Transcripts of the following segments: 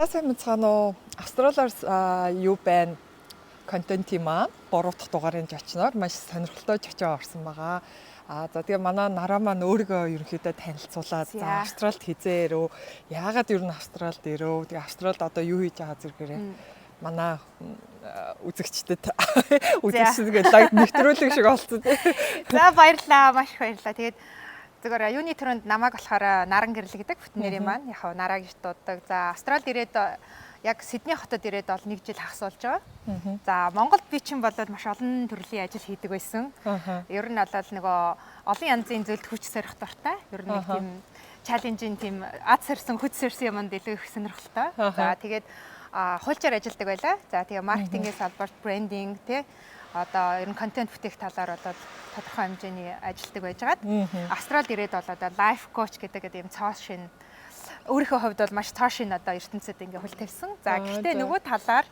Сайн мэцхан уу Австралиас юу байна? Контент юм аа. 3 дахь дугаарын жочноор маш сонирхолтой жочоо орсон байгаа. За тэгээ манай нараа маань өөрийгөө ерөнхийдөө танилцуулаад за Австралид хизээ ирөө. Яагаад ер нь Австралид ирөө? Тэгээ Австралид одоо юу хийж байгаа зэрэгээрээ манай үзэгчдэд үзэгчдэд лайк нэвтрүүлэг шиг олцсон тий. За баярлалаа, маш их баярлалаа. Тэгээд зүгээр юуны төрөнд намайг болохоор наран гэрэл гэдэг бүтэн нэрийн маань яг нараа гэж дууддаг. За Австралид ирээд яг Сидней хотод ирээд бол 1 жил хагас болж байгаа. За Монголд би чинь бол маш олон төрлийн ажил хийдэг байсан. Ер нь бол нөгөө олон янзын зүйлд хүч сорих дуртай. Ер нь нэг тийм чаленжийн тийм ад сарсан хүч сарсан юмд илүү их сонирхолтой. За тэгээд хуульчаар ажилладаг байлаа. За тэгээ маркетингийн салбарт брендинг тий одоо ер нь контент бүтээх талаар бол тодорхой хэмжээний ажилтдаг байжгаад Австралид ирээд бол одоо лайф коуч гэдэг юм цоо шин өөрийнхөө хувьд бол маш цоо шин одоо ертөнцид ингээ хөл тавьсан. За гэхдээ нөгөө талаар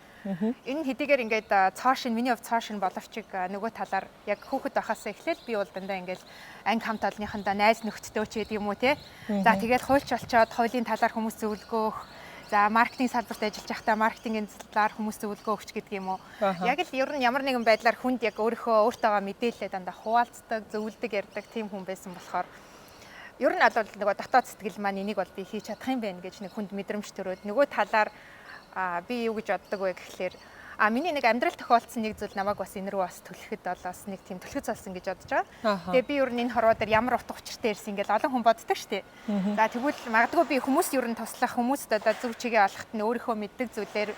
энэ хэдийгээр ингээд цоо шин миний хувьд цоо шин боловч нөгөө талаар яг хүүхэд байхаас эхлээл би бол дандаа ингээл анги хамт олонныхандаа найз нөхдөдөө ч гэдэг юм уу те. За тэгээд хуульч болчоод хуулийн талаар хүмүүс зөвлөгөөх. За маркетинг салбарт ажиллаж байхдаа маркетингийн талаар хүмүүс зөвлөгөө өгч гэдэг юм уу. Яг л ер нь ямар нэгэн байдлаар хүнд яг өөртөөгөө мэдээлэлээ дандаа хуваалцдаг, зөвлөдөг, ярьдаг тийм хүн байсан болохоор ер нь бол нөгөө дотоод сэтгэл маань энийг бол би хийж чадах юм байна гэж нэг хүнд мэдрэмж төрөөд нөгөө талаар би юу гэж боддог вэ гэхлээр миний нэг амьдрал тохиолдсон нэг зүйл намайг бас энэ рүү бас түлхэхэд бол бас нэг тийм түлхэц болсон гэж бодож байгаа. Тэгээ би ер нь энэ хорвоо дээр ямар утга учиртай ирсэн ингээл олон хүн боддог шүү дээ. За тэгвэл магадгүй би хүмүүс ер нь туслах хүмүүст одоо зөв чигээ олохт нь өөрийнхөө мэддэг зүйлээр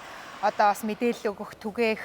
одоо бас мэдээлэл өгөх, түгээх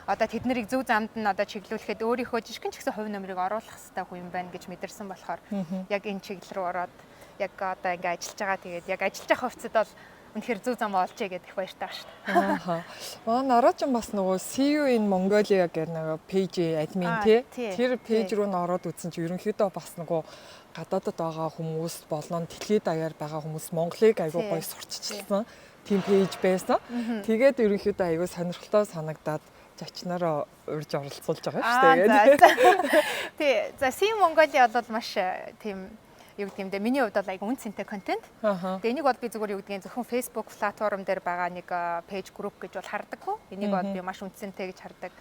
одоо тэд нарыг зөв замд нь одоо чиглүүлэхэд өөрийнхөө жижигхэн ч гэсэн хувь нэмрийг оруулах хэрэгтэй хүн юм байна гэж мэдэрсэн болохоор яг энэ чиглэл рүү ороод яг одоо ингээ ажиллаж байгаа. Тэгээд яг ажиллаж байгаа хувцад бол үнэхээр зөв зам олжээ гэдэг баяртай шүү дээ. Нараа ч бас нөгөө See You in Mongolia гэх нэг пэйж админ тий. Тэр пэйж рүү н ороод үзсэн чи ерөнхийдөө бас нөгөө гадаадд байгаа хүмүүс болон дэлхийд даяар байгаа хүмүүс Монголыг аягүй гоё сурчилсан тийм пэйж байсан. Тэгээд ерөнхийдөө аягүй сонирхолтой санагдаад зочнороо урьж оролцуулж байгаа шүү дээ. Тий. За See You Mongolia бол маш тийм юу гэдэг юм бэ? Миний хувьд бол айгүй үнцэнтэй контент. Тэгээ энийг бол би зүгээр юу гэдгийг зөвхөн Facebook платформ дээр байгаа нэг пэйж групп гэж бол хардаггүй. Энийг бол би маш үнцэнтэй гэж хардаг.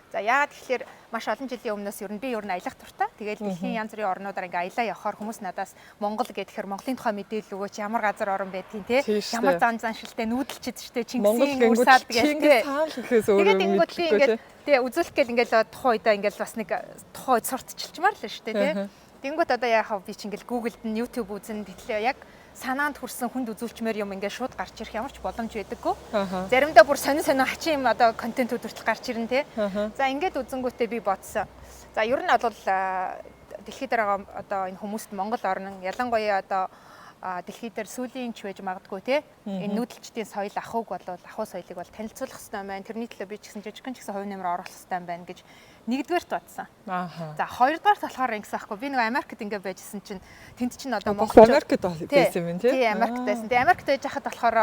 За яагаад тэгэхээр маш олон жилийн өмнөөс ер нь аялах туртай. Тэгээд дэлхийн янз бүрийн орнуудаар ингээ аялаа явахаар хүмүүс надаас Монгол гэхээр Монголын тухай мэдээлэл өгөөч, ямар газар орон байдгийг те, ямар зан заншилтай нүүдэлчд штэ, Чингисийн урсаал гэдэг. Тэгээд ингээд тэгээ үзүүлэх гээл ингээл тухайн үедээ ингээл бас нэг тухайн үед сурталчилчмаар л штэ те. Тэнгүүт одоо яахав би чи ингээл Google-д нь YouTube үзэн тэтлээ яг санаанд хүрсэн хүнд үзүүлчмээр юм ингээд шууд гарч ирэх ямар ч боломж байдаггүй. Заримдаа бүр сонин хачин юм одоо контентууд хүртэл гарч ирнэ те. За ингээд үзэнгүүтээ би бодсон. За ер нь бол дэлхийд дээр байгаа одоо энэ хүмүүст Монгол орн ялангуяа одоо дэлхийд дээр сүүлийн ч байж магадгүй те. Энэ нүүдэлчдийн соёл ахуйг ахуй соёлыг бол танилцуулах хэрэгтэй байна. Тэрний төлөө би ч гэсэн жижигхэн ч гэсэн хувь нэмэр оруулах хэрэгтэй байна гэж нэгдүгээрт бодсон. За хоёрдугаарт болохоор ингэсэн аахгүй. Би нэг Америкт ингээ байжсэн чинь тэнд чинь одоо Монголчууд Америкт байсан юм тий. Тий, Америкт байсан. Тэгээ Америкт байж хахад болохоор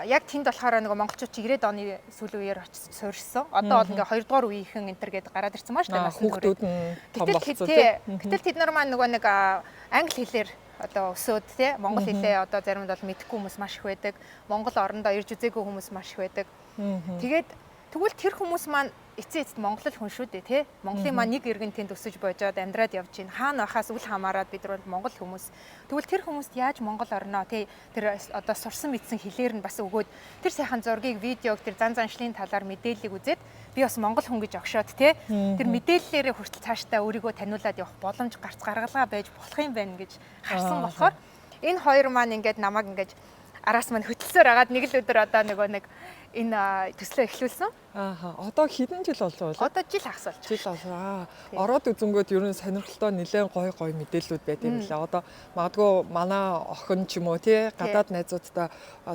яг тэнд болохоор нөгөө монголчууд чи 90-ад оны сүүлийн үеэр очиж суурьсан. Одоо бол ингээ хоёрдугаар үеийнхэн энтер гээд гараад ирсэн маа шүү дээ. Хүүхдүүд нь том болцсон тий. Гэтэл тэд нар маань нөгөө нэг англи хэлээр одоо өсөөд тий монгол хэлээ одоо заримд бол мэдэхгүй хүмүүс маш их байдаг. Монгол орондоо ирж үзээгүй хүмүүс маш их байдаг. Тэгээд тэгвэл тэр хүмүүс маань эцээст Монгол хүн шүү дээ тий. Монголын маань нэг иргэн тэнд өсөж боожоод амьдраад явж гин. Хаана байхаас үл хамааран бид нар Монгол хүмүүс. Тэгвэл тэр хүмүүст яаж Монгол орноо тий тэр одоо сурсан мэдсэн хэлээр нь бас өгөөд тэр сайхан зургийг, видеог тэр зан заншлын талаар мэдээллийг үзээд би бас Монгол хүн гэж огшоод тий тэр мэдээллээрээ хүртэл цаашдаа өөрийгөө таниулаад явах боломж гарц гаргалгаа байж болох юм байна гэж харсан болохоор энэ хоёр маань ингээд намайг ингээд араас маань хөтлсөөр агаад нэг л өдөр одоо нэг энэ төслөө эхлүүлсэн. Одоо хэдэн жил болж байна вэ? Одоо жил хагас болж. Жил болоо. Ороод үзэнгүүт ер нь сонирхолтой нэлээд гоё мэдээллүүд байт юм лээ. Одоо магадгүй манай охин ч юм уу тий гадаад найзуудтай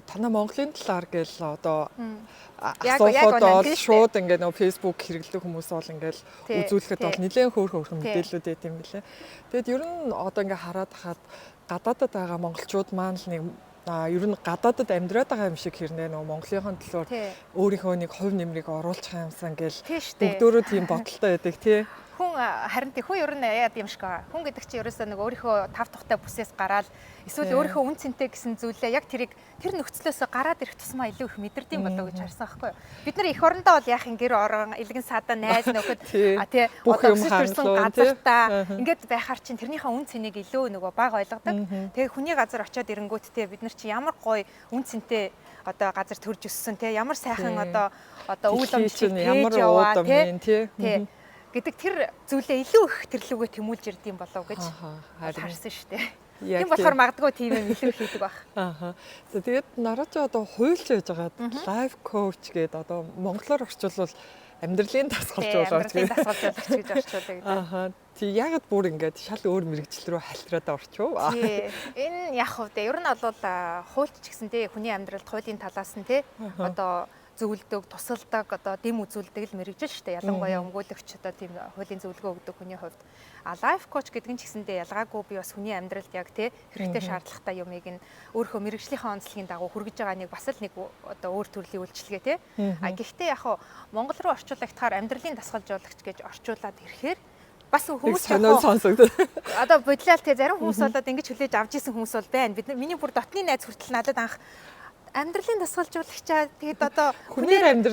танаа Монголын талаар гээл одоо асуухад шууд ингээд нөгөө Facebook хэрэглэдэг хүмүүс бол ингээд үзүүлэхэд бол нэлээд хөөрхөн мэдээллүүд байт юм лээ. Тэгэд ер нь одоо ингээд хараад хахад гадаадд байгаа монголчууд маань л нэг ер нь гадаадд амьдраад байгаа юм шиг хэрнээ нөгөө Монголынхон төлөөр өөрийнхөө нэг хувь нэмрийг оруулах юмсан гэл бүгдөө тийм бодолтой байдаг тий. хүн харин тий хүн ер нь яад юм шиг байгаа. Хүн гэдэг чинь ерөөсөө нэг өөрийнхөө тав тухтай бүсээс гараад эсвэл өөрийнхөө үн цэнтэй гэсэн зүйлээ яг тэр нөхцлөөсөө гараад ирэх тусмаа илүү их мэдэрдэм болоо гэж харсан байхгүй юу. Бид нар эх орондоо бол яах юм гэр орон илгэн саадаа найз нөхөд тий одоо өсөж төрсэн газартаа ингээд байхаар чинь тэрнийхээ үн цэнийг илүү нөгөө бага ойлгодог. Тэгээ хүний газар очиод ирэнгүүтээ бид нар чи ямар гоё үн цэнтэй одоо газар төрж өссөн тий ямар сайхан одоо үйл өмчлөл ямар уудам тий гэдэг тэр зүйлээ илүү их тэрлүүгээ тэмүүлж ирдэм болов гэж харсан шүү дээ. Тийм болохоор магадгүй тийм юм илүү хийдэг байх. Тэгээд нараач одоо хуульч байж байгаад лайф коуч гэдэг одоо монголоор орчуулвал амьдралын дасгалжуулагч гэж орчуулдаг. Тий ягаад бүр ингээд шал өөр мэрэгжил рүү хальтраад орчихв. Тий. Энэ яг хөө ер нь бол хуульч ч гэсэн тий хүний амьдралд хуулийн талаас нь тий одоо зөвлөдөг, тусалдаг, одоо дэм үзүүлдэг л мэрэгжил шүү дээ. Ялангуяа өмгөөлөгч одоо тийм хуулийн зөвлөгөө өгдөг хүний хувьд. Лайф коуч гэдэг нь ч гэсэндээ ялгаагүй би бас хүний амьдралд яг тий хэрэгтэй шаардлагатай юмыг нь өөрийнхөө мэрэгжлийн онцлогийн дагуу хүргэж байгаа нэг бас л нэг одоо өөр төрлийн үйлчилгээ тий. Гэхдээ яг Монгол руу орчуулагтахаар амьдралын дасгалжуулагч гэж орчуулад ирэхээр бас хүмүүс сонсогдсон. Одоо бодлоо тий зарим хүмүүс болоод ингэж хүлээж авч исэн хүмүүс бол байна. Миний бүр дотны найз хүртэл надад анх амьдралын дасгалжуулагчаа тэгээд одоо хүнээр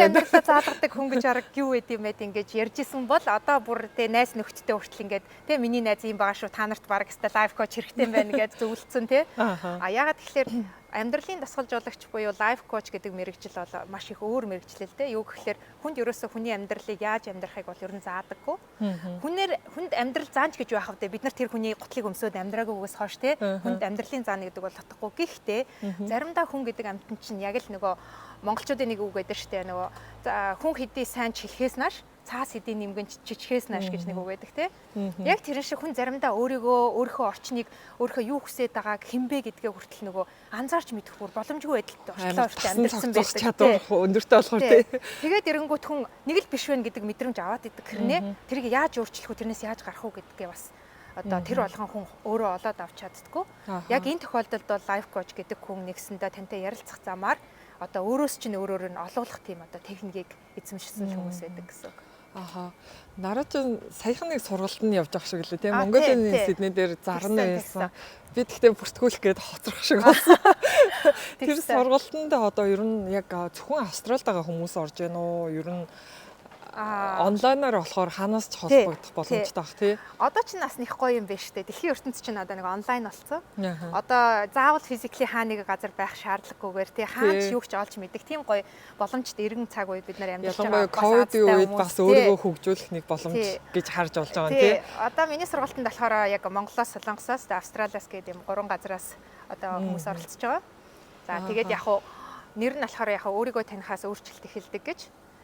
амьдралаа заалгадаг хүн гэж арга юу гэд юм бэ ингэж ярьжсэн бол одоо бүр тэ найз нөхдөдтэй хүртэл ингээд тэ миний найз юм байгаа шүү та нарт баг өстой лайф коуч хэрэгтэй юм байна гэж зөвлөсөн тэ ягаад тэгэхээр амьдралын дасгалжуулагч буюу лайф коуч гэдэг мэрэгжил бол маш их өөр мэрэгжил л дээ. Юу гэхээр хүнд ерөөсөө хүний амьдралыг яаж амьдрахыг бол ер нь заадаггүй. Хүнд амьдрал заанч гэж байх вэ? Бид нар тэр хүний гутлыг өмсөд амьдраагүйгээс хойш те хүнд амьдралын заана гэдэг бол утгагүй. Гэхдээ заримдаа хүн гэдэг амьтан чинь яг л нөгөө монголчуудын нэг үг гэдэг штэ нөгөө хүн хэдий сайн ч хэлхээс нааш цаас хэдийн нэмгэн чичхээс нааш гэж нэг үг байдаг те. Яг тэр шиг хүн заримдаа өөрийнхөө орчныг өөрийнхөө юу хүсэж байгааг хинбэ гэдгээ хүртэл нөгөө анзаарч мэдэх бүр боломжгүй байдалтай орчлоо амьдсан байдаг чадвар өндөртэй болохоор те. Тэгээд эрэнгүүт хүн нэг л биш вэ гэдэг мэдрэмж аваад идэг хэрнээ тэрийг яаж өөрчлөх вэ тэрнээс яаж гарах уу гэдгээ бас одоо тэр болгон хүн өөрөө олоод авч чаддгүй. Яг энэ тохиолдолд бол лайф коуч гэдэг хүн нэгсэндээ тантай ярилцах замаар одоо өөрөөс чинь өөрөөр нь олуулах тийм одоо техникийг эзэмшсэн хүмүүс байдаг гэсэн үг. Нараач саяхан нэг сургалтанд явж авах шиг лээ тийм Монголын Сидней дээр зарна байсан. Би тэгтээ бүртгүүлэх гээд хоцрох шиг болсон. Тэр сургалтанд одоо ер нь яг зөвхөн Австралид байгаа хүмүүс орж гэнэ үү? Ер нь онлайнаар болохоор ханаас ч холбогдох боломжтой бах тий. Одоо ч нас них гоё юм байна штэ. Дэлхийн ертөнц чинь одоо нэг онлайн болсон. Одоо заавал физикли хаа нэг газар байх шаардлагагүйгээр тий хаач юу ч олж мэдэх тийм гоё боломжтой иргэн цаг үед бид нар амьдарч байгаа. Ковидын үед бас өөрийгөө хөгжүүлэх нэг боломж гэж харж болж байгаа тий. Одоо миний сургалтанд болохоор яг Монголоос, Солонгосоос, Австралиас гэдэг юм 3 газраас одоо хүмүүс оролцож байгаа. За тэгээд яг нэр нь болохоор яг өөрийгөө танихаас өөрчлөлт эхэлдэг гэж.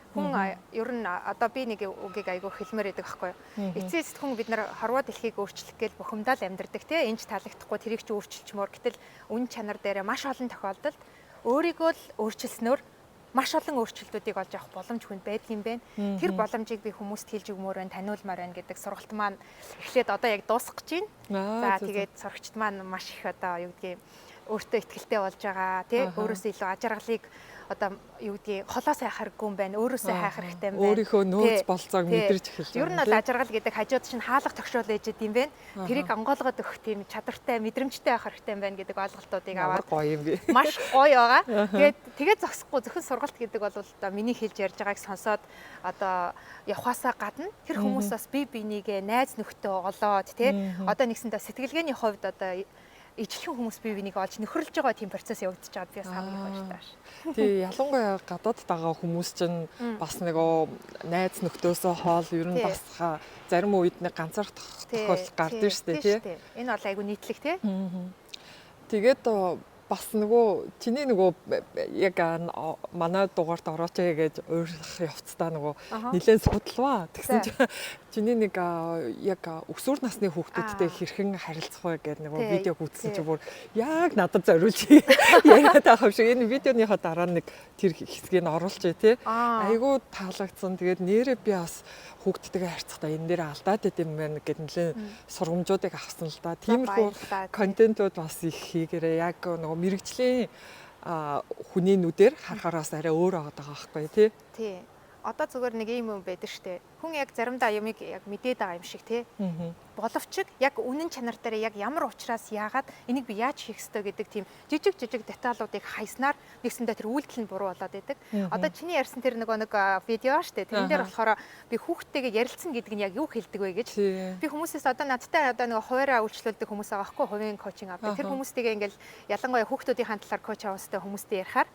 Хүн ер нь одоо би нэг үгийг айгүй хэлмээр байдаг байхгүй юу. Эцсийн эцэст хүн бид нар хорвоо дэлхийг өөрчлөх гээл бухимдал амьдардаг те энэч таалагдахгүй тэрийг ч өөрчилчмөр гэтэл үн чанар дээр маш олон тохиолдолд өөрийгөө л өөрчилснөөр маш олон өөрчлөлтүүдийг олж авах боломж хүнд байдаг юм байна. Тэр боломжийг би хүмүүст хэлж өгмөр байна, таниулмаар байна гэдэг сургалт маань эхлээд одоо яг дуусах гэж байна. За тэгээд сурагчд маань маш их одоо юу гэдгийг өөртөө ихтэй болж байгаа тий өөрөөсөө илүү аж аргалыг одоо юу гэдгийг холоо сайхаргүй юм байна. Өөрөөсөө хайх хэрэгтэй юм байна. Өөрийнхөө нөөц болцоог мэдэрч эхэлж байгаа. Ер нь бол аж аргал гэдэг хажууд чинь хаалга тогшоол ээж идэм бэ. Тэрийг онгоолгоод өгөх тийм чадвартай, мэдрэмжтэй байх хэрэгтэй юм байна гэдэг ойлголтуудыг аваад гоё юм би. Маш гоё байгаа. Тэгээд зогсохгүй зөвхөн сургалт гэдэг бол одоо миний хэлж ярьж байгааг сонсоод одоо явхаасаа гадна тэр хүмүүс бас бие бинийгээ найз нөхдөд олоод тий одоо нэгсэндээ сэтгэлгээний хувьд одоо ижлэхэн хүмүүс бие бинийг олж нөхөрлж байгаа тийм процесс явагдаж байгаад би бас хамгийн баяртай байна. Тий, ялангуяа гадаад байгаа хүмүүс чинь бас нөгөө найз нөхдөөсөө хоол ер нь бас зарим үед нэг ганцаарх тохиол гардаг шүү дээ тий. Энэ бол айгу нийтлэг тий. Тэгээд бас нөгөө чиний нөгөө яг манай дугаарт орооч гэж уйлах явцдаа нөгөө нэлээд судлаа. Тэгсэн чинь чиний нэг яг өсвөр насны хүүхдүүдтэй хэрхэн харилцах вэ гэдэг нөгөө видеог үзсэн чинь бүр яг надад зориулж яриад байгаа юм шиг. Энэ видеоныхоо дараа нэг тэр хэсгийг оруулчих тий. Айгуу таалагдсан. Тэгээд нэрээ би бас хүүхдтэйгээ харьцахдаа энэ дээр алдаад идэм байх гэдэг нэлээд сургамжуудыг авсан л да. Тиймэрхүү контентууд бас их хийгээрээ яг нөгөө мэрэгжлийн хүний нүдээр харахаараас арай өөр байгаа байхгүй тий. Тий. Одоо зүгээр нэг юм байдаг штэ. Хүн яг заримдаа юмыг яг мэдээд байгаа юм шиг тий. Боловч яг үнэн чанар дээр яг ямар ухраас яагаад энийг би яаж хийх ёстой гэдэг тийм жижиг деталуудыг хайснаар нэгсэндээ тэр үйлдэл нь буруу болоод байдаг. Одоо чиний ярьсан тэр нэг видео штэ. Тэрэн дээр болохоор би хүүхдтэйгээ ярилцсан гэдэг нь яг юу хэлдэг вэ гэж. Би хүмүүсээс одоо надтай одоо нэг хуваараа үйлчлүүлдэг хүмүүс байгаа хгүй хувийн коучинг авдаг. Тэр хүмүүстэйгээ ингээл ялангуяа хүүхдүүдийн талаар коуч авахстай хүмүүстэй ярихаар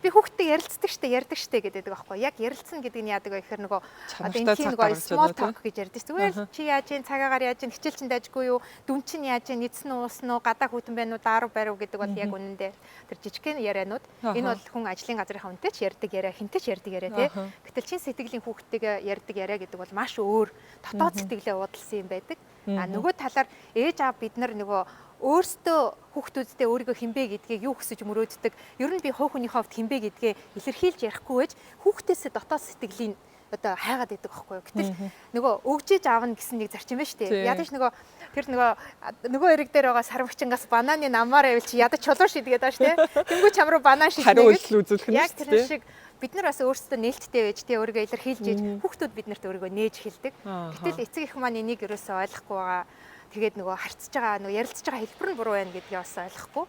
би хүүхдтэй ярилцдаг штэ ярьдаг штэ гэдэг байхгүй. Яг ярилцсан гэдэг нь яадаг вэ гэхээр нөгөө одоо энэ чинь нөгөө small talk гэж ярьдаг. Зүгээр чи яаж ийн цагаагаар яаж ийн хичээл чинь дайжгүй юу? Дүн чинь яаж ийн эцэн уусна уу? Гадаа хүтэн байна уу? Дааруу барив гэдэг бол яг үнэндээ тэр жижигхэн ярианууд. Энэ бол хүн ажлын газрынхаа үнтэй ч ярьдаг яриа, хинтэй ч ярьдаг яриа тий. Гэтэл чин сэтгэлийн хүүхдтэйгээ ярьдаг яриа гэдэг бол маш өөр дотоод сэтгэлээ уудалсан юм байдаг. А нөгөө талаар ээж аав бид нар нөгөө өөрсдөө хүүхдүүдтэй өөрийгөө хинбэ гэдгийг юу хүсэж мөрөөддөг. Ер нь би хувь хүнийхээ хувьд хинбэ гэдгээ илэрхийлж ярихгүй байж хүүхдээсээ дотоод сэтгэлийн одоо хайгаад идэг байхгүй юу. Гэтэл нөгөө өгжиж аавна гэсэн нэг зарчим байна шүү дээ. Ядаж нөгөө эрэг дээр байгаа сарвагчингаас бананы намаар байвал чи ядаж чулуу шидгээд байгаа шүү дээ. Тэнгүү чам руу банан шиднэ гэж. Яг тэр шиг бид нар бас өөрсдөө нээлттэй байж тий өөрийгөө илэрхийлж ийж хүүхдүүд биднэрт өөрийгөө нээж хэлдэг. Гэтэл эцэг их маань энийг ерөөсөө ойлгохгүй байгаа. Тэгээд нөгөө харьцаж байгаа нөгөө ярилцаж байгаа хэлбэр нь буруу байна гэдгийг бас ойлгохгүй.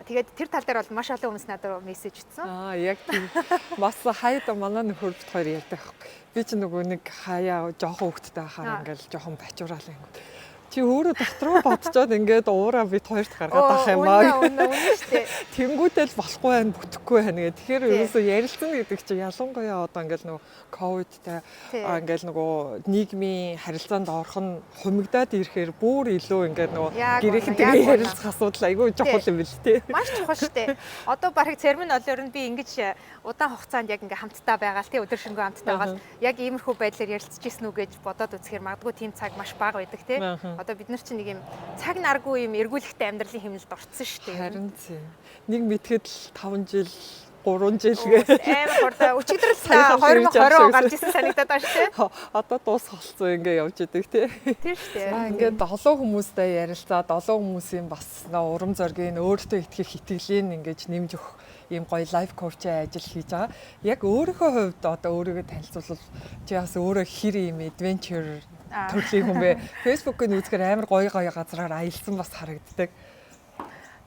Тэгээд тэр тал дээр бол маш олон хүмүүс надад мессеж өгсөн. Яг тийм. Бас хаяада манай нөхөр бит хоёр ярьдаг байхгүй. Би ч нөгөө нэг хаяа жоохон хөвгттэй байхаар ингээл жоохон бачуураал юм. Чи өөрөө дотроо бодцоод ингээд уураа бит хоёрт гаргаад авах юм аа. Үнэ шүү дээ. Тэнгүүтэл болохгүй байх, бүтэхгүй байх гэ. Тэгэхээр ерөөсөө ярилцсан гэдэг чинь ялангуяа одоо ингээд нөгөө ковидтай ингээд нөгөө нийгмийн харилцаанд орох нь хумигдаад ирэхээр бүр илүү ингээд нөгөө гэрээхтэй ярилцах асуудал айгүй чухал юм бэл тээ. Маш чухал шүү дээ. Одоо барыг зарим нь олоор нь би ингэж удаан хугацаанд яг ингээд хамтдаа байгаа л тий өдөр шөнөгүй хамтдаа байгаа л яг иймэрхүү байдлаар ярилцж ирсэн үү гэж бодоод үзэхээр магадгүй тийм цаг маш бага байдаг тий. Одоо бид нар чинь нэг юм цаг наргүй юм эргүүлэхтэй амьдралын хэмнэлд орцсон шүү дээ. Харин тийм. Нэг мэдхэд л 5 жил 3 жил гээ. Амар хурдан өчигдөр л 2020 гарч ирсэн санагдаад байна шүү дээ. Одоо дуусгалцсан ингээ явж идэг тий. Тийм шүү дээ. Ингээд олон хүмүүстэй ярилцаад олон хүмүүсийн бас урам зориг өөртөө итгэх итгэлийн ингэж нэмж өгөх ийм гоё лайф коучийн ажил хийж байгаа. Яг өөрийнхөө хувьд одоо өөрийгөө танилцуулбал чи бас өөрөө хэр ийм adventure төрлийн хүн бэ? Facebook-ыг үзэхээр амар гоё газраар аялсан бас харагддаг.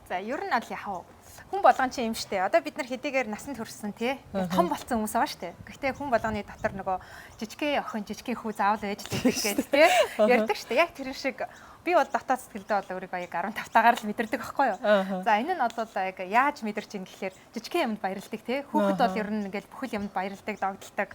За ер нь бол яхав хүн болгон чи юм штэ. Одоо бид нар хэдийгээр насанд хүрсэн тий том болсон хүмүүс байгаа штэ. Гэхдээ хүн болгоны дотор нөгөө жижигхэн охин жижигхэн хүү заавал ээж л гэдэг тий ярьдаг штэ. Яг тэр шиг би бол дотоод сэтгэлдээ бол өөрийгөө яг 15 таагаар л мэдэрдэг байхгүй юу. За энэ нь бол яг яаж мэдэрч ин гэхээр жижигхэн юмд баярлдаг тий. Хүүхэд бол ер нь ингээл бүхэл юмд баярлдаг, догдолдог.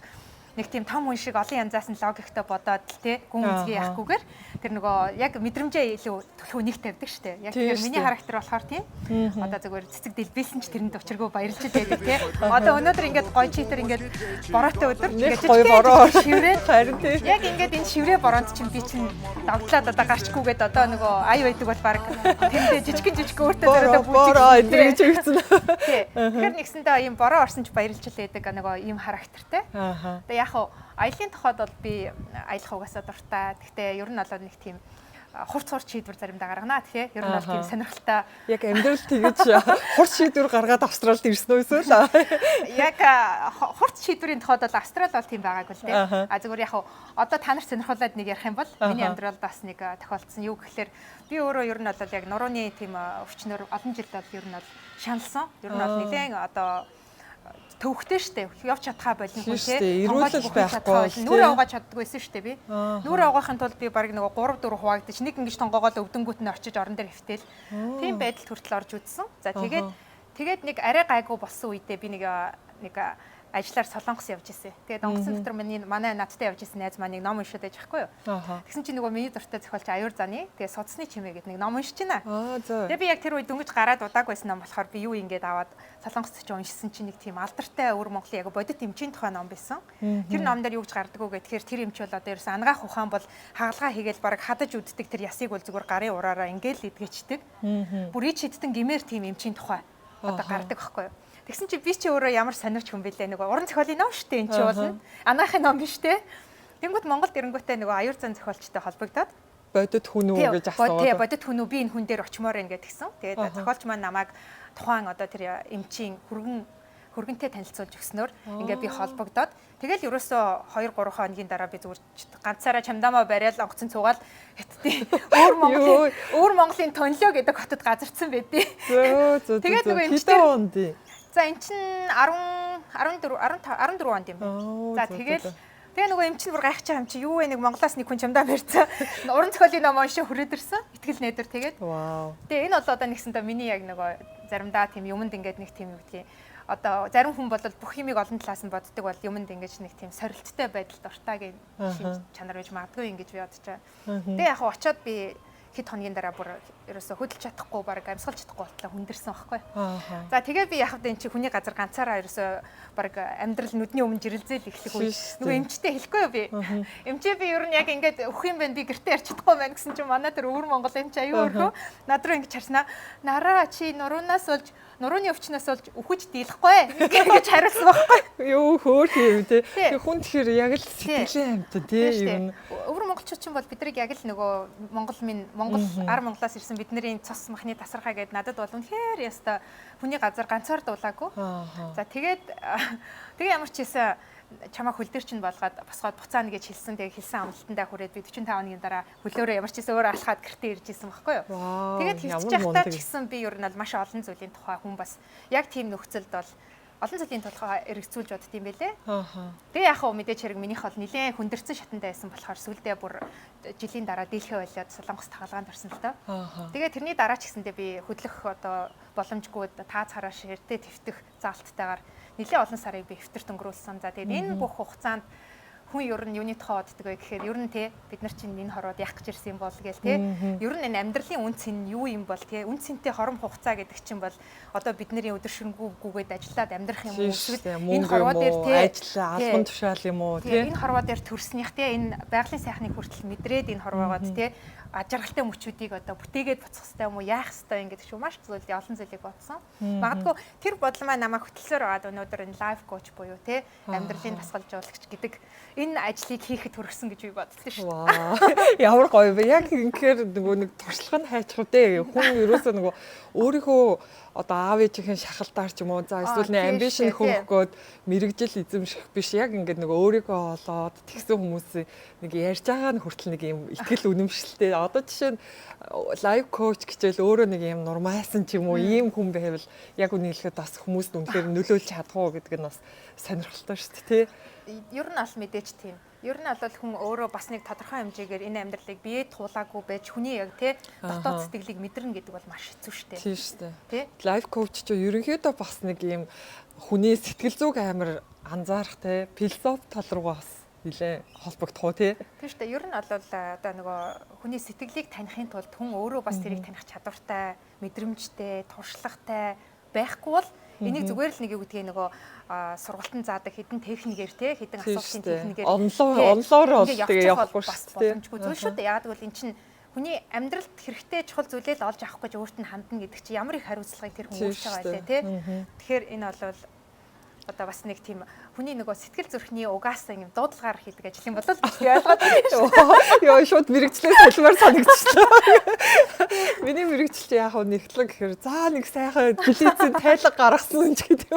Нэг тийм том хүн шиг олон янзаас нь логиктой бодоод л тий гүн үзгээ яахгүйгээр тэр нөгөө яг мэдрэмжээ илүү төлхөө нэг тавьдаг штэ. Яг тэр миний характер болохоор тий. Одоо зүгээр цэцэг дэлбэлсэн ч тэрэнд учиргүй баярлж байдаг тий. Одоо өнөөдөр ингээд гоё читер ингээд бороотой өдөр ингээд гоё бороо шиврээ харин тий. Яг ингээд энэ шиврээ бороонд чинь би чинь давдлаад одоо гарчгүйгээд одоо нөгөө ай байдаг бол баг тэмдээ жижиг өөртөө зэрэг бороо эдрийг чигсэн. Тий. Тэгэхээр нэгсэндээ ийм бороо орсон ч баярлж л байдаг нөгөө ийм характертэй. Яг аялын тухайд бол би аялах угаасаа дуртай. Гэхдээ ер нь бол нэг тийм хурц шийдвэр заримдаа гаргана тий. Ер нь бол тийм сонирхолтой. Яг амьдрал тэгэж хурц шийдвэр гаргаад Австралид ирсэн үү эсвэл? Яг хурц шийдвэрийн тухайд бол Австрал бол тийм байгаагүй л тий. Зүгээр яг одоо та нарт сонирхуулаад нэг ярих юм бол миний амьдралд бас нэг тохиолдсон. Юу гэхээр би өөрөө ер нь бол яг нурууны тийм өвчнөр олон жил бол ер нь бол шаналсан. Ер нь бол нэлээд одоо төвхтэй штэ явж чадхаа болин хүн тий эрүүлэл байхгүй нүрээ угааж чаддаггүйсэн штэ би нүрээ угаахын тулд би баг нэг 3 4 хуваагдчих нэг ингэж тонгоогоод өвдөнгүүт нь очиж орон дээр хөвтөл тийм байдалд хүртэл орж үзсэн за тэгээд нэг арай гайгүй болсон үедээ би нэг ажиллаар Солонгос явж ирсэн. Тэгээд онгоцон дотор манай надтай явж ирсэн найз маань нэг ном уншаад байж байхгүй юу. Тэгсэн чинь нөгөө миний дуртай зохиолч Аюур Заны тэгээд Судасны чимээ гэдэг нэг ном уншиж байна. Тэгээд би яг тэр үед дөнгөж гараад удааг байсан ном болохоор би юу ингэж аваад Солонгост ч уншсан чинь нэг тийм алдартай өвөр Монголын яг бодит эмчийн тухай ном байсан. Тэр ном дээр юу гэж гардаг вэ гэхээр тэр эмч бол одоо ерөөс ангаах ухаан бол хагалгаа хийгээл баг хадаж үддэг тэр ясыг бол зүгээр гарын ураараа ингээл идгэждэг. Бүр ич хидтэн гимээр тийм эмчийн тухай одоо гардаг байхгүй юу. Тэгсэн чи би чи өөрөө ямар сонирч хүн бэлээ нөгөө уран зохиолын ном штэ энэ чи болно. Анаахын ном биш те. Тэнгүүт Монголд ирэнгүүтээ нөгөө аюур зан зохиолчтой холбогдоод бодит хүн үү гэж асууад. Тий, бодит хүн үү би энэ хүн дээр очимоор байна гэдгсэн. Тэгээд зохиолч маань намайг тухайн одоо тэр эмчийн хүргэн хөргөнтэй танилцуулж өгснөөр ингээ би холбогдоод тэгэл ерөөсөө 2 3 хоногийн дараа би зүгээр ганцаараа чамдаамаа бариад онгоцон цугаал хэттэй өөр Монголын Тонлоо гэдэг хотод газарцсан байдیں۔ Тэгээд нөгөө эмчтэй онд. За эн чинь 14 онд юм байна. За тэгээ нөгөө эмч нь бүр гайхаж байгаа юм чи юу вэ нэг Монголоос нэг хүн чамдаа барьцсан. Уран зохиолын ном уншаа хүрээд ирсэн. Итгэл найдвар тэгээд. Тэгээ энэ бол одоо нэгсэндээ миний яг нөгөө заримдаа тийм юмд ингээд нэг тийм үгдгийг одоо зарим хүн бол бүх юмыг олон талаас нь боддог бол юмд ингэж нэг тийм сорилттой байдалд ортаагийн чанар байж магадгүй ингэж би бодож байгаа. Тэгээ яг очиод би хэд хоногийн дараа бүр ерөөсө хөдөлж чадахгүй баг амьсгалж чадахгүй болтлоо хүндэрсэн байхгүй. За тэгээ би яг энэ чи хүний газар ганцаараа ерөөсө баг амьдрал нүдний өмнө жирэлзээл эхлэх үе. Нөгөө эмчтэй хэлэхгүй юу би. Эмчээ би ер нь яг ингээд өөх юм байна би гэртээ ярьж чадахгүй байна гэсэн чинь манай тэр өвөр Монгол эмч аюу өрхөө над руу ингэж харснаа нараа чи нуруунаас болж нурууны өвчнөөс болж үхэж дийлэхгүй гэж хариулсан байхгүй. Юу хөөх юм те. Хүн тэгэхээр яг л сэтгэлийн амьтан тий юм. Өвөр монголчууд ч юм бол бидрийг яг л нөгөө Монгол ар Монголоос ирсэн бидний цус махны тасархаа гэд надад бол үнэхээр яста хүний газар ганцаар дуулаагүй. За тэгээд ямар ч хийсэн чамаа хөлдөр чинь болгоод босгоод буцаана гэж хэлсэн. Тэгээ хэлсэн амлалтандаа хүрээд би 45 хоногийн дараа хөлөөрөө ямар ч хийсэн өөр алхаад гэртээ ирж исэн байхгүй юу. Тэгээд хэлчих байхдаа ч гэсэн би ер нь бол маш олон зүйлийн тухай хүн бас яг тийм нөхцөлд бол олон зүйлийн тухай эргэцүүлж бодд юм бэлээ. Тэгээ яг хөө мэдээч хэрэг минийх бол нэлээд хүндэрсэн шатантай байсан болохоор сүлдээ бүр жилийн дараа дийлхэ болоод Солонгос тагалгаанд орсон л тоо. Тэгээ тэрний дараа ч гэсэндээ би хөдлөх одоо боломжгүй таа цараа ширтээ твтэх заалттайгаар нэлээд олон сарыг би хэвтэрт өнгөрүүлсэн. За тэгээд энэ бүх хугацаанд хүн ер нь юуны тухай боддөг вэ гэхээр ер нь те бид нар чинь энэ хорвоод яах гэж ирсэн юм бол гээл те ер нь энэ амьдралын үн цэн юу юм бол те үн цэнтэй хором хугацаа гэдэг чинь бол одоо бидний өдөр шөнөгүйгээд ажиллаад амьдрах юм уу эсвэл энэ хорвоо дээр те ажиллаа албан тушаал юм уу те энэ хорвоо дээр төрснийх те энэ байгалийн сайхныг хүртэл мэдрээд энэ хорвоогоод те ажиргалтай мөчүүдийг одоо бүтээгээд буцах хэрэгтэй юм уу яах хэрэгтэй юм гэдэг шиг маш зүйлээ олон зүйлийг бодсон. Магадгүй тэр бодол маань намайг хөтлсөөр байгаад өнөөдөр энэ лайф коуч буюу те амьдралын дасгалжуулагч гэдэг энэ ажлыг хийхэд хүргэсэн гэж би бодсон шүү дээ. Ямар гоё вэ? Яг ингэхээр нөгөө нэг туршлага нь хайчих үдэ. Хүн ерөөсөө нөгөө өөрийнхөө одоо аав ээжийн шахалтаар ч юм уу за эсвэл нэг амбишн хөнгөхөд мэрэгжил эзэмших биш яг ингээд нөгөө өөрийгөө олоод тэгсэн хүмүүсийн нэг ярьж байгаа нь хүртэл нэг юм ихтгэл үнэмшилтэй одоо жишээ нь лайф коуч гэжэл өөрөө нэг юм нурмайсан ч юм уу ийм хүн байвал яг үнийг хэлэхэд бас хүмүүст үнэхээр нөлөөлж чадах уу гэдэг нь бас сонирхолтой шүү дээ тий. Ер нь аль мэдээч тийм. Ер нь бол хүн өөрөө бас нэг тодорхой хэмжээгээр энэ амьдралыг бие туулаагүй байж хүний яг тий дотоод сэтгэлийг мэдэрнэ гэдэг бол маш хэцүү шүү дээ. Тийм шүү дээ. Тий. Лайф коуч ч ерөнхийдөө бас нэг юм хүний сэтгэл зүг амар анзаарах тий философи тал руугаа бас нэлээ холбогдох уу тий. Тийм шүү дээ. Ер нь бол одоо нөгөө хүний сэтгэлийг таних тулд хүн өөрөө бас тэрийг таних чадвартай, мэдрэмжтэй, туршлагатай байхгүй бол энийг зүгээр л нэг юу гэдгийг нөгөө сургалтын заадаг хэдэн техникээр те хэдэн асуултын техникээр онлоор бол тэгээ явахгүй шүү дээ. Зүйл шүү дээ. Яг гэвэл эн чинь хүний амьдралд хэрэгтэй чухал зүйлээ л олж авах гэж өөрт нь хандна гэдэг чинь ямар их хариуцлагыг тэр хүн үүсэж байгаа лээ те. Тэгэхээр энэ бол одоо бас нэг тийм хүний нөгөө сэтгэл зүрхний угаасаа юм дуудлагаар хийдэг ажил юм болол ойлгоод байна. Йоо шууд мэрэгчлээ солимоор санагдчихлаа. Миний мэрэгчлээ яг хөө нэгтлэн гэхээр за нэг сайхан билицэн тайлга гаргасан ч гэдэг.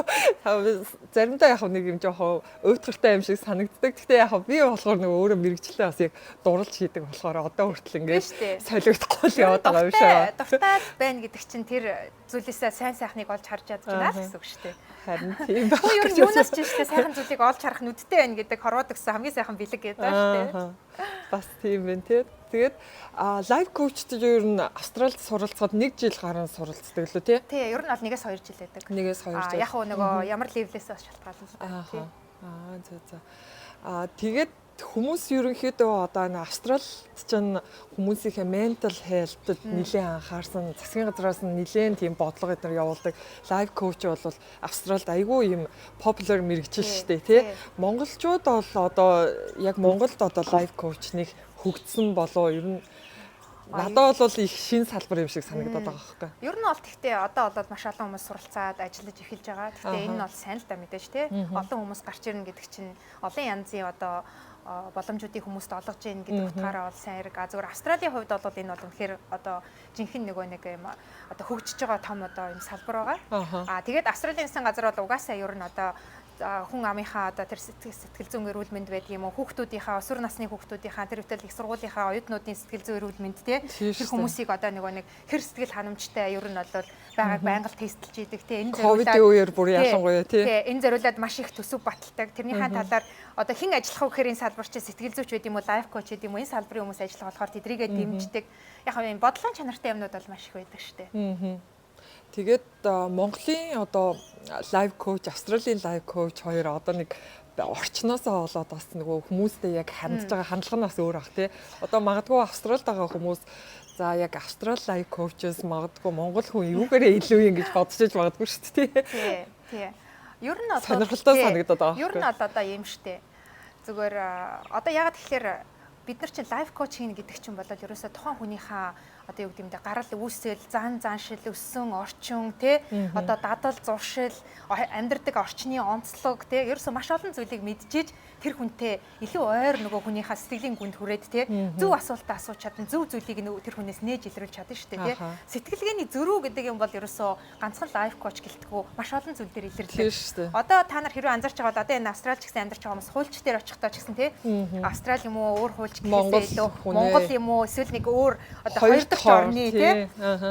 Заримдаа яг нэг юм жоохон уйтгартай юм шиг санагддаг. Гэхдээ яг би болохоор нөгөө өөрөө мэрэгчлээ бас яг дурлж хийдэг болохоор одоо хүртэл ингээд солигдохгүй л яваад байгаа юм шиг. Дуртай байна гэдэг чинь тэр зүйлээсээ сайн сайхныг олж харж чадж байна гэсэн үг шүү дээ. Харин тийм байна. Юунаас ч шүү дээ сайхан зүйлийг олж харах нүдтэй байна гэдэг хорвоод өгсөн хамгийн сайхан бэлэг гэдэг шүү дээ. Бас тийм байна тий. Тэгээд лайф коучд ер нь Австралид суралцахад 1 жил гарan суралцдаг лөө тий. Тий, ер нь бол 1-2 жил байдаг. 1-2 жил. Яг нөгөө ямар левлээс бас шалтгаална тий. За. Тэгээд хүмүүс ерөнхийдөө одоо энэ Австралид чинь хүмүүсийнхээ mental health-д нэлээд анхаарсан засгийн газраас нь нэлээд тийм бодлого эдгээр явуулдаг. Life coach бол Австралид айгүй юм popular мэрэгжил шүү дээ тий. Монголчууд бол одоо яг Монголд одоо life coach-ыг хөгжсөн болоо ер нь надад бол их шин салбар юм шиг санагдаад байгаа байхгүй. Ер нь бол тэгтээ одоо болоод маш олон хүмүүс суралцаад ажиллаж эхэлж байгаа. Тэгтээ энэ нь бол сайн л да мэдээж тий. Олон хүмүүс гарч ирнэ гэдэг чинь олон янзын одоо боломжуудыг хүмүүст олгож ийн гэдэг утгаараа бол сайн хэрэг. Зүгээр Австралийн хувьд бол энэ бол үнэхээр одоо жинхэнэ нэг юм одоо хөгжиж байгаа том одоо юм салбар байгаа. Тэгээд Австралийн засгийн газар бол угаасаа ер нь одоо хүн амынхаа одоо тэр сэтгэл зүйн эрүүл мэнд байдаг юм уу, хүүхдүүдийнхаа өсвөр насны хүүхдүүдийнхаа тэр хөтөл их сургуулийнхаа оюутнуудын сэтгэл зүйн эрүүл мэнд тэр хүмүүсийг одоо нэг хэр сэтгэл ханамжтай ер нь бол байгааг байнга тестэлж идэг те энэ ковидын үеэр бүр ялангуяа тий энэ зориулаад маш их төсөв баталдаг. Тэрнийхэн талаар одоо хэн ажиллах вэ гэхээр энэ салбар чи сэтгэл зүйч байд юм уу, лайф коуч байд юм уу, энэ салбарын хүмүүс ажиллах болохоор тэдрийгээ дэмждэг. Яг юм бодлогын чанартай юмнууд бол маш их байдаг шүү дээ. Тэгээд Монголын одоо лайв коуч, Австралийн лайв коуч хоёр одоо нэг орчноосоо болоод бас нөгөө хүмүүстэй яг хандж байгаа хандлаганаас өөр ах тий. Одоо магадгүй Австралид байгаа хүмүүс за яг Австрал лайв коучес магадгүй Монгол хүн юугаарээ илүү юм гэж бодож иж магадгүй шүү дээ. Тий. Ер нь одоо сонирхолтой санагдаад байгаа. Ер нь одоо юм штэ. Зүгээр одоо ягаад тэгэхээр бид нар чинь лайф коуч хийнэ гэдэг чинь бол ерөөсөө тухайн хүнийхээ одоо юу гэдэг юм бэ гарал үүсэл, заншил, өссөн орчин тий одоо дадал, зуршил, амьдрдаг орчны онцлог тий ерөөсөө маш олон зүйлийг мэдчихэж тэр хүнтэй илүү ойр нөгөө хүнийхээ сэтгэлийн гүнд хүрээд тий зөв асуултаа асууж чадна, зөв зүйлийг тэр хүнээс нээж илрүүлж чадна шүү дээ тий. Сэтгэлгээний зөрүү гэдэг юм бол ерөөсөө ганцхан лайф коуч гэлтгүү маш олон зүйл дээр илэрлээ. Одоо та нар хэрвээ анзаарч байгаа бол одоо энэ Австралич гэсэн амьдарч байгаа хүмүүс хуульч дээр очихдоо ч гэсэн тий Австрали юм уу өөр хуульч гэхээсээ илүү Монгол юм уу эсвэл нэг өөр одоо хоёр дахь орны тий.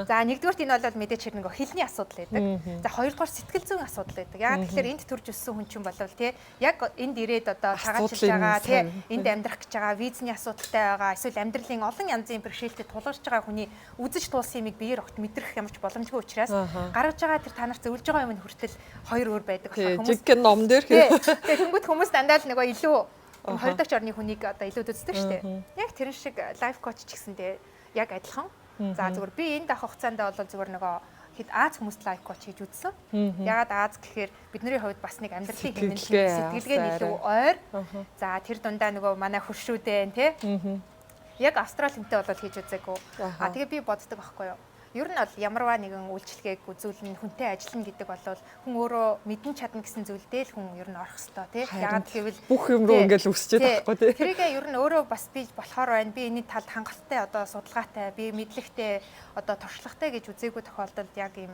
За нэгдүгürt энэ бол мэдээч хэрэг нэг хэлний асуудал байдаг. За хоёрдугаар сэтгэл зүйн асуудал байдаг. Яг тэгэхээр энд төрж өссөн хүн чинь болов тий яг энд ирээд одоо тагаачилж байгаа тий энд амьдрах гэж байгаа визний асуудалтай байгаа эсвэл амьдралын олон янзын бэрхшээлтэд тулгарч байгаа хүний үзэж туулсан юмыг биеэр огт мэдрэх ямарч боломжгүй учраас гаргаж байгаа тэр та нарт зөвлөж байгаа юм хүртэл хоёр өөр байдаг болохоор хүмүүс жиггэн ном дээр тэгээ тэнгууд хүмүүс дандаа л нөгөө илүү хоёр дахь орны хүнийг одоо илүү үздэг шүү дээ. Яг тэрэн шиг лайф коуч ч гэсэндээ яг адилхан. За зүгээр би энэ дах хугацаанд бол зүгээр нөгөө хэд Аз хүмүүст лайф коуч хийж үзсэн. Ягаад Аз гэхээр бидний хувьд бас нэг амьдралын хэмнэл сэтгэлгээ илүү ойр. За тэр дундаа нөгөө манай хуршүүдэн тий. Яг Австрали хүнтэй бол хийж үзээгүй. Тэгээ би боддог байхгүй юу. Ер нь бол ямарваа нэгэн үйлчлэгээг үзүүлнэ, хүнтэй ажиллана гэдэг бол хүн өөрөө мэдэн чадна гэсэн зүйлдээ л хүн ер нь орох хэвээр тий. Ягаад гэвэл бүх юм руу ингээл өсчээд байхгүй тий. Тэрийгээ ер нь өөрөө бас би болохоор байна. Би энэний талд хангалттай одоо судалгаатай, би мэдлэгтэй одоо туршлагатай гэж үзээгүй тохиолдолд яг ийм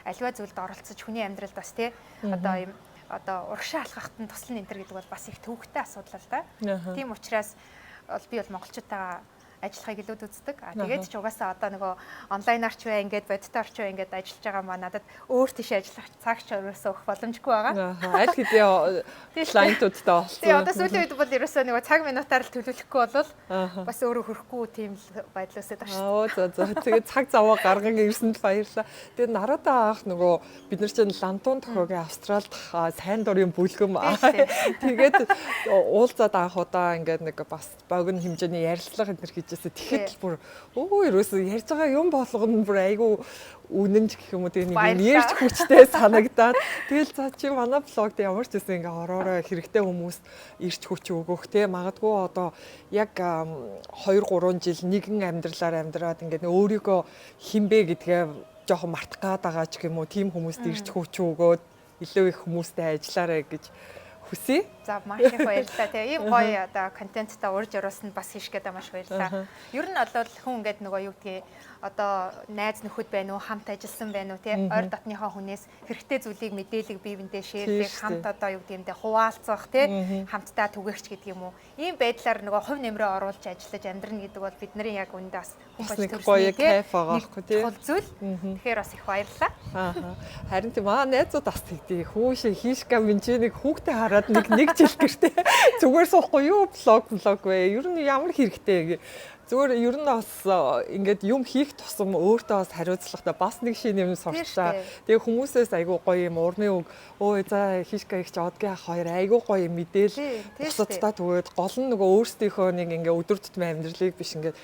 аливаа зүйлд оролцож хүний амьдралд бас тий одоо ийм одоо урагшаа алхахад нь туслан энэ төр гэдэг бол бас их төвөгтэй асуудал л да. Тийм учраас би бол монголчуудаа ажиллахыг илүүд үздэг. Тэгээд ч угаасаа одоо нөгөө онлайнаар ч бай ингээд бодитоор ч бай ингээд ажиллаж байгаа маа надад өөр тийш ажиллах цаг ч өрөөсөө өгөх боломжгүй байгаа. Аль хэдийн клиентуудтай болсон. Тэгээ одоо сүүлийн үед бол ерөөсөө нөгөө цаг минутаар л төлөвлөхгүй бол бас өөрөө хөрөхгүй тийм байдал өсөд байна шүү. За. Тэгээд цаг заваа гарган ирсэнд баярлаа. Тэгээд нарадаа аах нөгөө бид нар чинь лантун тохиогийн Австралид сайн дурын бүлгэм. Тэгээд уулзаад анхудаа ингээд нэг бас богино хэмжээний ярилцлага энэ төр тэгэхэд бүр ерөөсөө ярьж байгаа юм болгоно бүр айгүй үнэнч гэх юм уу тэгээ нэг ярьж хүчтэй санагдаад тэгэл за чи манай блогд ямар ч гэсэн ингээ ороорой хэрэгтэй хүмүүст ирч хүч өгөх те магадгүй одоо яг 2 3 жил нэгэн амьдралаар амьдраад ингээ өөрийгөө хинбэ гэдгээ жоохон мартах гээд байгаа ч юм уу тийм хүмүүст ирч хүч өгөөд илүү их хүмүүстэй ажиллаарай гэж хүсье. За маш их баярлалаа. Тэгээ ийм гоё одоо контенттай урьж оруулсанд бас хийш гэдэг маш баярлалаа. Ер нь бол хүн ингээд нөгөө юу гэдгийг одоо найз нөхөд байна уу, хамт ажилласан байна уу тий ойр дотныхоо хүнээс хэрэгтэй зүйлийг мэдээлэл бие биендээ шеэрлэх, хамт одоо юу гэдэг юм те хуваалцах тий хамтдаа түгээгч гэдэг юм уу. Ийм байдлаар нөгөө хувь нэмрээ оруулж ажиллаж амьдрна гэдэг бол бидний яг үндэ бас хүн болж гоё кайф байгаа байхгүй тий. Зүйл. Тэгэхээр бас их баярлалаа. Харин тийм найзууд бас тэгдэг. Хүү шиг хийшка минжэнийг хүүхдээ хараад нэг жил гэртээ зүгээр суухгүй юу блог вэ? Ер нь ямар хэрэгтэй зүгээр ер нь бас ингээд юм хийх тусам өөртөө бас хариуцлагатай бас нэг шинэ юм сурчаа. Тэгээ хүмүүсээс айгүй гоё юм урны үг өө за хийшка их ч одгийн ах хоёр айгүй гоё мэдээлэл бусадтай түгээд гол нь нөгөө өөрсдийнхөө нэг ингээ өдөр тутмын амьдралыг биш ингээд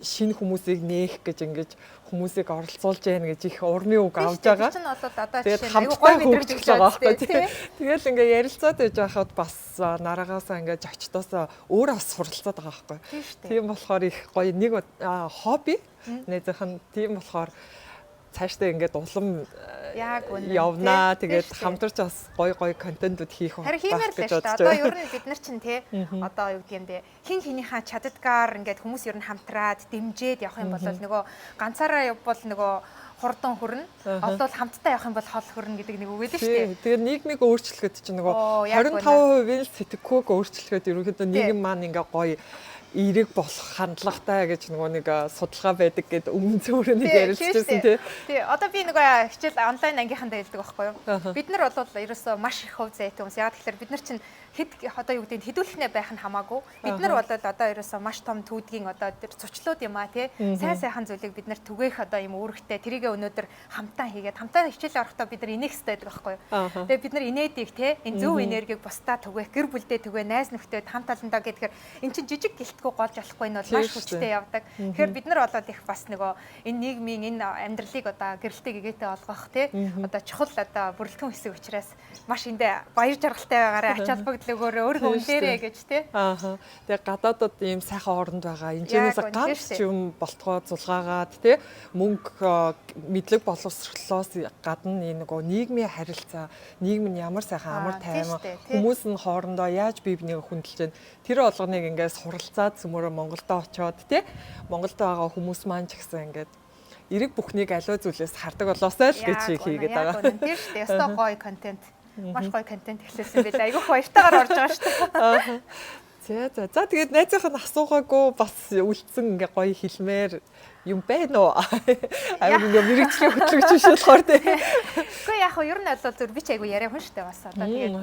шинэ хүмүүсийг нээх гэж ингээд хүмүүсийг оролцуулж яах гэж их урны үг авж байгаа. Тэгээд хамтдаа хөгжиж байгаа байхгүй. Тэгэл ингээ ярилцаад байж байхад бас нараагаасаа ингээ зочдоосоо өөрөө бас суралцаад байгаа байхгүй. Тийм болохоор их гоё нэг хобби найзынхан тийм болохоор цаашдаа ингээд улам Яг үнэ, явнаа. тий. Тэгээд Тий, шүү дээ. хамтарч бас гоё контентууд хийх Харин хиймээр л шүү дээ. Одоо ер нь бид нар чинь тий одоо юу гэдэг юм бэ? Хин хинийхээ чаддгаар ингээд хүмүүс ер нь хамтраад дэмжиж явах юм бол нөгөө ганцаараа явбал нөгөө хурдан хүрнэ. Олвол хамтдаа явах юм бол хол хүрнэ гэдэг нэг үг гэдэг шүү дээ. Тэгээд нийгмийг өөрчлөхөд чинь нөгөө Оо, яг 25% л сэтгэхүйг өөрчлөхөд ерөнхийдөө нийгэм маань ингээ гоё эерэг болох хандлагатай гэж нөгөө нэг судалгаа байдаг гэд өмнө зөөрөнийг ярилцчихсан тий. Тий, одоо би нөгөө хичээл онлайн ангийнхандаа хэлдэг байхгүй юу? Бид нар бол ерөөсөө маш их хөв зайтай хүмүүс. Яг тэгэхээр бид нар чинь хэд одоо юу гэдэг нь хэдүүлэхнээ байх нь хамаагүй. Бид нар бол одоо ерөөсөө маш том түүдгийн одоо тэр цучлууд юм аа тий. Сайн сайхан зүйлийг бид нар түгээх одоо юм үүрэгтэй. Тэрийгээ өнөөдөр хамтаа хийгээд хамтаа хичээл орохдоо бид нар инех хэрэгтэй байдаг байхгүй юу? Тэгээ бид нар инээдийг тий энэ зөв энергийг бусдаа түгээх, гэр бүлдээ түгээ, найз нөхдөд хамт олондоо гэдгээр эн чинь жижиг гэлтгүй голж болохгүй нь бол маш хүчтэй явдаг. Тэгэхээр бид нар болоод их бас нөгөө энэ нийгмийн энэ амьдралыг одоо гэрэлтэй гэгээтэй олгох тий одоо чухал одоо бүрэлдэхүүн хэсэг учраас маш эндээ баяр жаргалтай байгаарай, ач холбогдол өгөөрэй, өөрийгөө үнэлээрэй гэж тий. Тэгээ гадаадад ийм сайхан оронд байгаа. Энэчнээс ганц ч юм болтгоо зулгаагаад тий мөнгө мэдлэг боловсруулалтаас гадна энэ нөгөө нийгмийн харилцаа, нийгэм нь ямар сайхан амар тайван, хүмүүс нь хоорондоо яаж бие биенээ хүндэлж байна. Тэр болгоныг ингээд суралцаад цөмөрөө Монголдо очиод тий Монголд байгаа хүмүүс маань ч гэсэн ингээд эрэг бүхнийг аливаа зүйлээс хардаг болоосай л гэж хийгээд байгаа. Тийм шүү дээ. Ястаа гоё контент. Маш гоё контент эхлүүлсэн байлаа. Айгүйх баяртайгаар орж байгаа шүү дээ. За тэгээд найзынхаа асуугаагүй бас үлдсэн ингээ гоё хэлмээр юм байна уу? Аюу ингээ мэрэгчлийн хөтлөгч биш болохоор тий. Гэхдээ яг нь ер нь бол зөв би ч айгу яриа хүн шүү дээ бас одоо тэгээд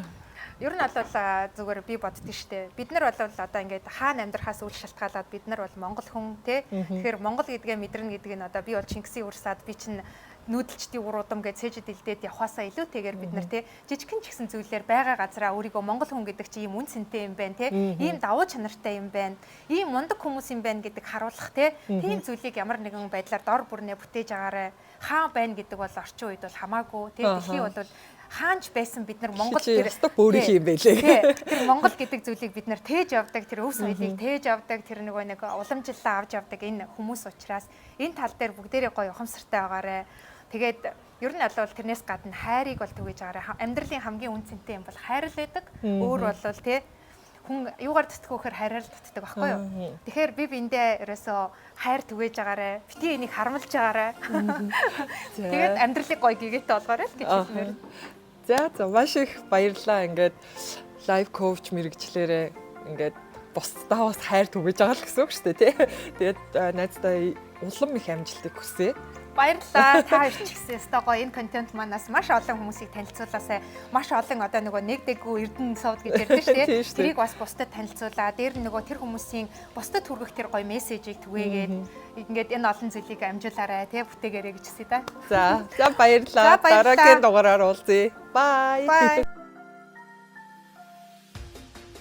ер нь бол зүгээр би боддөө штэ. Бид нар бол одоо ингээд хаана амьдрахаас үл шалтгаалаад бид нар бол монгол хүн тий. Тэгэхээр монгол гэдгээ мэдэрнэ гэдэг нь одоо би бол Чингисийн урсаад би чинь нүүдэлчдийн уруудам гэж цээжид илдээд явхаасаа илүүтэйгээр бид нар тий жижигхэн ч гэсэн зүйлээр байгаа газараа өөрийгөө монгол хүн гэдэг чинь ийм үн цэнтэй юм байна тий. Ийм давуу чанартай юм байна. Ийм мундаг хүмүүс юм байна гэдэг харуулах тий. Тийм зүйлийг ямар нэгэн байдлаар дор бүрнээ бүтээж агаарай. Хаан байна гэдэг бол орчин үед бол хамаагүй тий. Дэлхий бол хаанч байсан бид нар Монгол тэр өөрийнх юм байлээ. Тэр Монгол гэдэг зүйлийг бид нар тээж авдаг, тэр өв соёлыг тээж авдаг, тэр нөгөө нэг уламжлалаа авч авдаг энэ хүмүүс учраас энэ тал дээр бүгдээрээ гоё ухамсартай байгаарэ. Тэгээд ер нь бол тэрнээс гадна хайрыг бол түгэж агаарэ. Амьдралын хамгийн үн цэнтэй юм бол хайр л байдаг. Өөр бол тий хүн юугаар дутгахөөр хайраар дутдаг байхгүй юу? Тэгэхээр би биэндээ ерөөсөө хайр түгэж агаарэ. Бити энийг харамлж агаарэ. Тэгээд амьдралыг гоё гэгээтэй болгоорой л гэж хэлмээр. За маш их баярлалаа. Ингээд лайв коуч мэрэгчлэрээ ингээд бусдаа бас хайр түгэж байгаа л гэсэн үг шүү дээ тий. Тэгээд найздаа улам их амжилтыг хүсье. Баярлалаа. Та хоёр ч гэсэн өстой гоё энэ контент манаас маш олон хүмүүсийг танилцуулаасай. Маш олон одоо нөгөө нэгдэггүй эрдэнэ сууд гэж ярьдэн шүү дээ. Тэрийг бас бусдад танилцуулаа. Дээр нөгөө тэр хүмүүсийн бусдад хүргэх тэр гоё мессежийг түгээгээд ингээд энэ олон зүйлийг амжуулаарай тий бүтээгээрэй гэж хэлье да. За баярлалаа. Дараагийн дугаараар уулзъя. Bye.